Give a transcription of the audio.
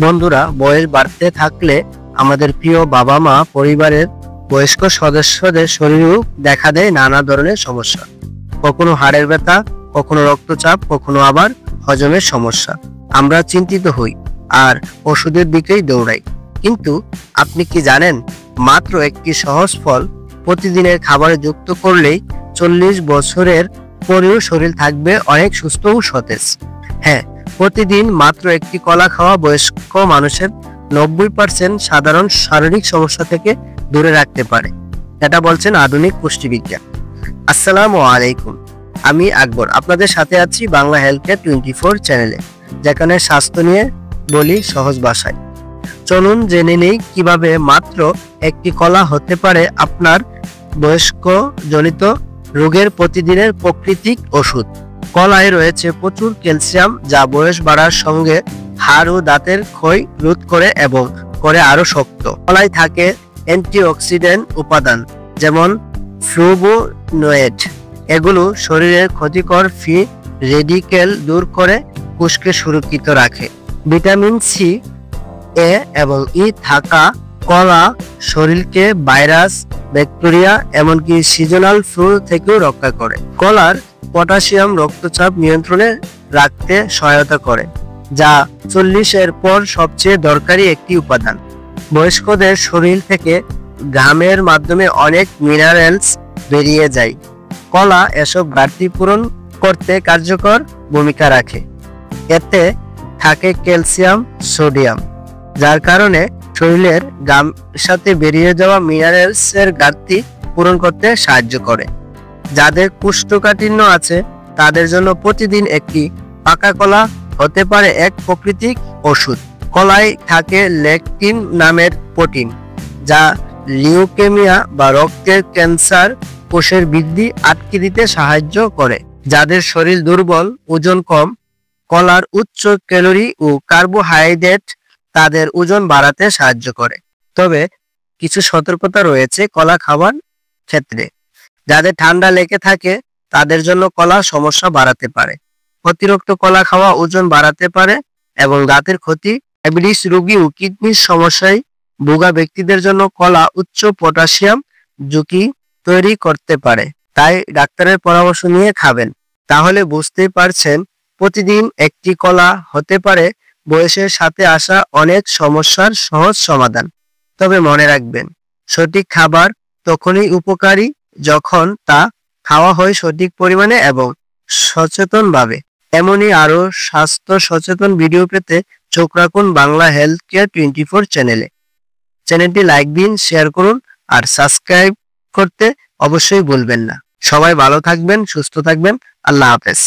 বন্ধুরা, বয়স বাড়তে থাকলে আমাদের প্রিয় বাবা মা পরিবারের বয়স্ক সদস্যদের শরীরেও দেখা দেয় নানা ধরনের সমস্যা। কখনো হাড়ের ব্যথা, কখনো রক্তচাপ, কখনো আবার হজমের সমস্যা। আমরা চিন্তিত হই আর ওষুধের দিকেই দৌড়াই। কিন্তু আপনি কি জানেন, মাত্র একটি সহজ ফল প্রতিদিনের খাবারে যুক্ত করলেই 40 বছরের পরেও শরীর থাকবে অনেক সুস্থ ও সতেজ। হ্যাঁ, প্রতিদিন মাত্র একটি কলা খাওয়া বয়স্ক মানুষের 90% সাধারণ শারীরিক সমস্যা থেকে দূরে রাখতে পারে। এটা বলছেন আধুনিক পুষ্টিবিজ্ঞান। আসসালামু আলাইকুম, আমি আকবর আপনাদের সাথে আছি বাংলা হেলথ কেয়ার 24 চ্যানেলে, যেখানে স্বাস্থ্য নিয়ে বলি সহজ ভাষায়। চলুন জেনে নেই কিভাবে মাত্র একটি কলা হতে পারে আপনার বয়স্ক জনিত রোগের প্রতিদিনের প্রাকৃতিক ওষুধ। কলায় রয়েছে প্রচুর ক্যালসিয়াম, যা বয়স বাড়ার সঙ্গে হাড় ও দাঁতের ক্ষয় রোধ করে এবং করে আরো শক্ত। কলায় থাকে অ্যান্টিঅক্সিডেন্ট উপাদান যেমন ফ্লুভোনয়েড। এগুলো শরীরের ক্ষতিকর ফ্রি রেডিকেল দূর করে কোষকে সুরক্ষিত রাখে। ভিটামিন সি, এ এবং ই থাকা কলা শরীরকে ভাইরাস, ব্যাকটেরিয়া এমনকি সিজনাল ফ্লু থেকেও রক্ষা করে। কলার পটাশিয়াম রক্তচাপ নিয়ন্ত্রণে রাখতে সহায়তা করে, যা 40-এর পর সবচেয়ে দরকারি একটি উপাদান। বয়স্কদের শরীর থেকে ঘামের মাধ্যমে অনেক মিনারেলস বেরিয়ে যায়। কলা এসব ঘাটতি পূরণ করতে কার্যকর ভূমিকা রাখে। এতে থাকে ক্যালসিয়াম, সোডিয়াম, যার কারণে শরীরের ঘামের সাথে বেরিয়ে যাওয়া মিনারেলসের ঘাটতি পূরণ করতে সাহায্য করে। যাদের কোষ্ঠকাঠিন্য আছে তাদের জন্য প্রতিদিন একটি পাকা কলা হতে পারে এক প্রাকৃতিক ওষুধ। কলায় থাকে লেকটিন নামের প্রোটিন, যা লিউকেমিয়া বা রক্তের ক্যান্সার কোষের বৃদ্ধি আটকে দিতে সাহায্য করে। যাদের শরীর দুর্বল, ওজন কম, কলার উচ্চ ক্যালোরি ও কার্বোহাইড্রেট তাদের ওজন বাড়াতে সাহায্য করে। তবে কিছু সতর্কতা রয়েছে কলা খাওয়ার ক্ষেত্রে। যাদের ঠান্ডা লেগে থাকে তাদের জন্য কলা সমস্যা বাড়াতে পারে। অতিরিক্ত কলা খাওয়া ওজন বাড়াতে পারে এবং দাঁতের ক্ষতি। ডায়াবেটিস রোগী ও কিডনির সমস্যায় ভোগা ব্যক্তিদের জন্য কলা উচ্চ পটাশিয়াম ঝুঁকি তৈরি করতে পারে, তাই ডাক্তারের পরামর্শ নিয়ে খাবেন। তাহলে বুঝতেই পারছেন, প্রতিদিন একটি কলা হতে পারে বয়সের সাথে আসা অনেক সমস্যার সহজ সমাধান। তবে মনে রাখবেন, সঠিক খাবার তখনই উপকারী যখন তা খাওয়া হয় সঠিক পরিমাণে এবং সচেতনভাবে। এমনই আরো স্বাস্থ্য সচেতন ভিডিও পেতে চোখ রাখুন বাংলা হেলথ কেয়ার 24 চ্যানেলে। চ্যানেলটি লাইক দিন, শেয়ার করুন আর সাবস্ক্রাইব করতে অবশ্যই ভুলবেন না। সবাই ভালো থাকবেন, সুস্থ থাকবেন। আল্লাহ হাফেজ।